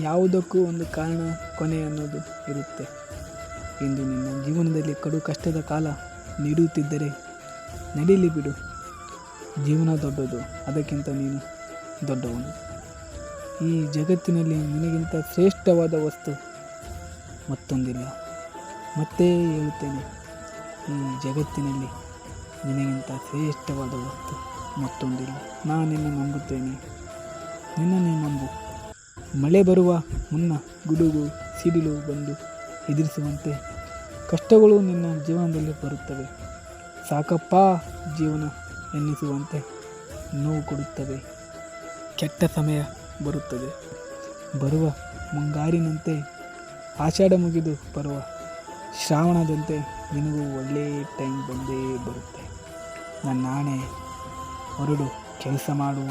ಯಾವುದಕ್ಕೂ ಒಂದು ಕಾರಣ ಕೊನೆ ಅನ್ನೋದು ಇರುತ್ತೆ. ಇಂದು ನಿನ್ನ ಜೀವನದಲ್ಲಿ ಕಡು ಕಷ್ಟದ ಕಾಲ ನಡೆಯುತ್ತಿದ್ದರೆ ನಡೀಲಿ ಬಿಡು. ಜೀವನ ದೊಡ್ಡದು, ಅದಕ್ಕಿಂತ ನೀನು ದೊಡ್ಡವನು. ಈ ಜಗತ್ತಿನಲ್ಲಿ ನಿನಗಿಂತ ಶ್ರೇಷ್ಠವಾದ ವಸ್ತು ಮತ್ತೊಂದಿಲ್ಲ. ಮತ್ತೆ ಹೇಳುತ್ತೇನೆ, ಈ ಜಗತ್ತಿನಲ್ಲಿ ನಿನಗಿಂತ ಶ್ರೇಷ್ಠವಾದ ವಸ್ತು ಮತ್ತೊಂದಿಲ್ಲ. ನಾನು ನಿನ್ನ ನಂಬುತ್ತೇನೆ, ನಿನ್ನನ್ನೇ ನಂಬು. ಮಳೆ ಬರುವ ಮುನ್ನ ಗುಡುಗು ಸಿಡಿಲು ಬಂದು ಎದುರಿಸುವಂತೆ ಕಷ್ಟಗಳು ನಿನ್ನ ಜೀವನದಲ್ಲಿ ಬರುತ್ತವೆ. ಸಾಕಪ್ಪ ಜೀವನ ಎನ್ನಿಸುವಂತೆ ನೋವು ಕೊಡುತ್ತವೆ. ಕೆಟ್ಟ ಸಮಯ ಬರುತ್ತದೆ. ಬರುವ ಮುಂಗಾರಿನಂತೆ ಆಷಾಢ ಮುಗಿದು ಬರುವ ಶ್ರಾವಣದಂತೆ ನಿನಗೂ ಒಳ್ಳೆಯ ಟೈಮ್ ಬಂದೇ ಬರುತ್ತೆ. ನನ್ನ ಆಣೆ, ಹೊರಡು, ಕೆಲಸ ಮಾಡು.